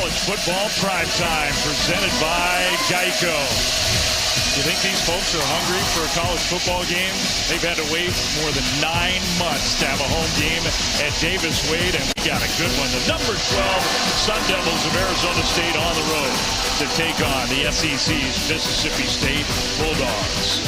College football primetime presented by Geico. You think these folks are hungry for a college football game? They've had to wait more than 9 months to have a home game at Davis Wade, and we got a good one. The number 12 Sun Devils of Arizona State on the road to take on the SEC's Mississippi State Bulldogs.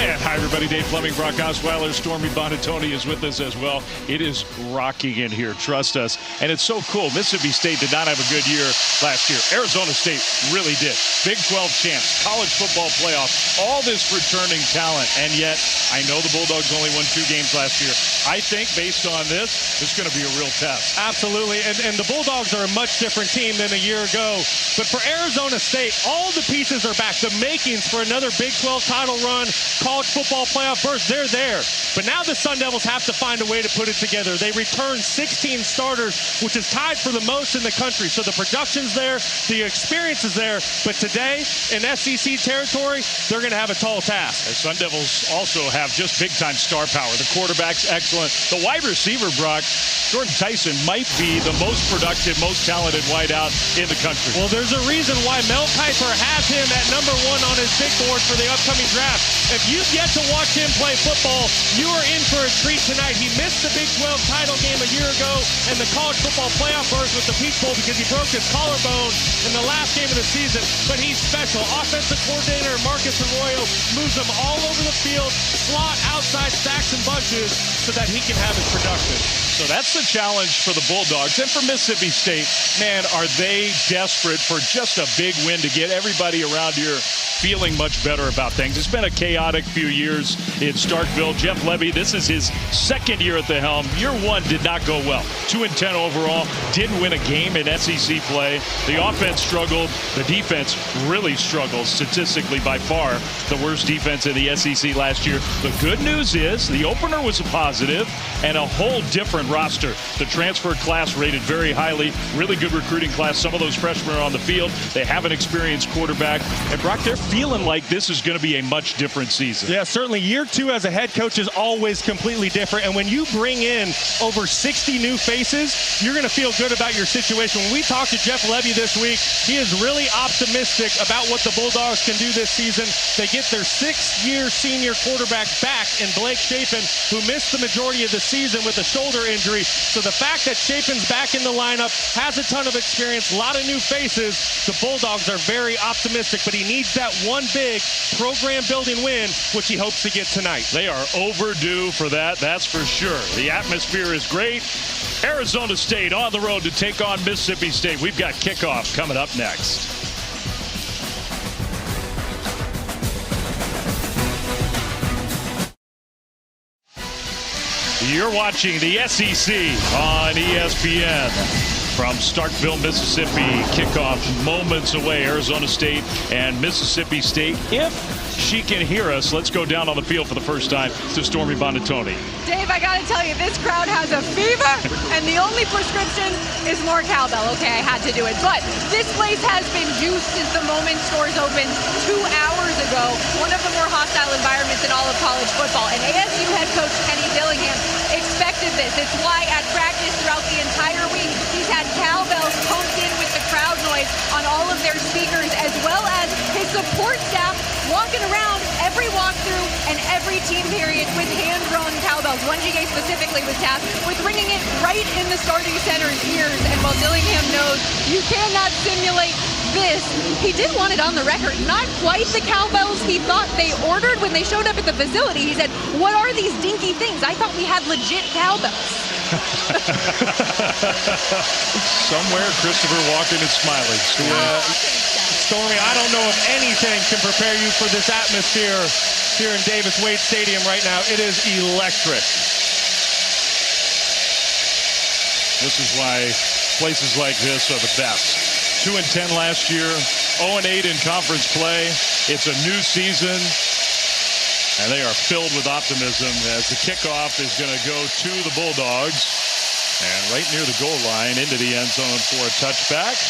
And hi, everybody. Dave Fleming, Brock Osweiler, Stormy Bonatoni is with us as well. It is rocking in here. Trust us. And it's so cool. Mississippi State did not have a good year last year. Arizona State really did. Big 12 champs, college football playoff, all this returning talent. And yet, I know the Bulldogs only won 2 games last year. I think based on this, it's going to be a real test. Absolutely. And the Bulldogs are a much different team than a year ago. But for Arizona State, all the pieces are back. The makings for another Big 12 title run, college football playoff berth, they're there. But now the Sun Devils have to find a way to put it together. They returned 16 starters, which is tied for the most in the country. So the production's there, the experience is there. But today, in SEC territory, they're going to have a tall task. The Sun Devils also have just big-time star power. The quarterback's excellent. The wide receiver, Brock, Jordan Tyson might be the most productive, most talented wideout in the country. Well, there's a reason why Mel Kiper has him at number 1 on his big board for the upcoming draft. If you've yet to watch him play football, you are in for a treat tonight. He missed the Big 12 title game a year ago and the college football playoff berth with the Peach Bowl because he broke his collarbone in the last game of the season. But he's special. Offensive coordinator Marcus Arroyo moves him all over the field, slot, outside, stacks, and bunches so that he can have his production. So that's the challenge for the Bulldogs. And for Mississippi State, man, are they desperate for just a big win to get everybody around here feeling much better about things. It's been a chaotic few years in Starkville. Jeff Levy, this is his 2nd year at the helm. Year 1 did not go well. 2-10 overall. Didn't win a game in SEC play. The offense struggled. The defense really struggled. Statistically, by far, the worst defense in the SEC last year. The good news is the opener was a positive and a whole different roster. The transfer class rated very highly. Really good recruiting class. Some of those freshmen are on the field. They have an experienced quarterback. And Brock, they're feeling like this is going to be a much different season. Yeah, certainly. Year 2 as a head coach is always completely different. And when you bring in over 60 new faces, you're going to feel good about your situation. When we talked to Jeff Levy this week, he is really optimistic about what the Bulldogs can do this season. They get their 6th-year senior quarterback back in Blake Chapin, who missed the majority of the season with a shoulder injury. So the fact that Chapin's back in the lineup, has a ton of experience, a lot of new faces, the Bulldogs are very optimistic, but he needs that one big program-building win, which he hopes to get tonight. They are overdue for that, that's for sure. The atmosphere is great. Arizona State on the road to take on Mississippi State. We've got kickoff coming up next. You're watching the SEC on ESPN. From Starkville, Mississippi, kickoff moments away. Arizona State and Mississippi State. If she can hear us, let's go down on the field for the first time to Stormy Bonatoni. Dave, I got to tell you, this crowd has a fever, and the only prescription is more cowbell. Okay, I had to do it. But this place has been juiced since the moment stores opened 2 hours ago. One of the more hostile environments in all of college football. And ASU head coach Kenny Dillingham expected this. It's why at practice throughout the entire week, he's had cowbells pumped in with the crowd noise on all of their speakers, as well as his support staff walking around every walkthrough and every team period with hand-drawn cowbells. One GA specifically was tasked with ringing it right in the starting center's ears. And while Dillingham knows you cannot simulate this, he did want it on the record. Not quite the cowbells he thought they ordered when they showed up at the facility. He said, "What are these dinky things? I thought we had legit cowbells." Somewhere Christopher walking and smiling. Stormy, I don't know if anything can prepare you for this atmosphere here in Davis Wade Stadium right now. It is electric. This is why places like this are the best. 2-10 last year, 0-8 in conference play. It's a new season, and they are filled with optimism as the kickoff is going to go to the Bulldogs. And right near the goal line into the end zone for a touchback.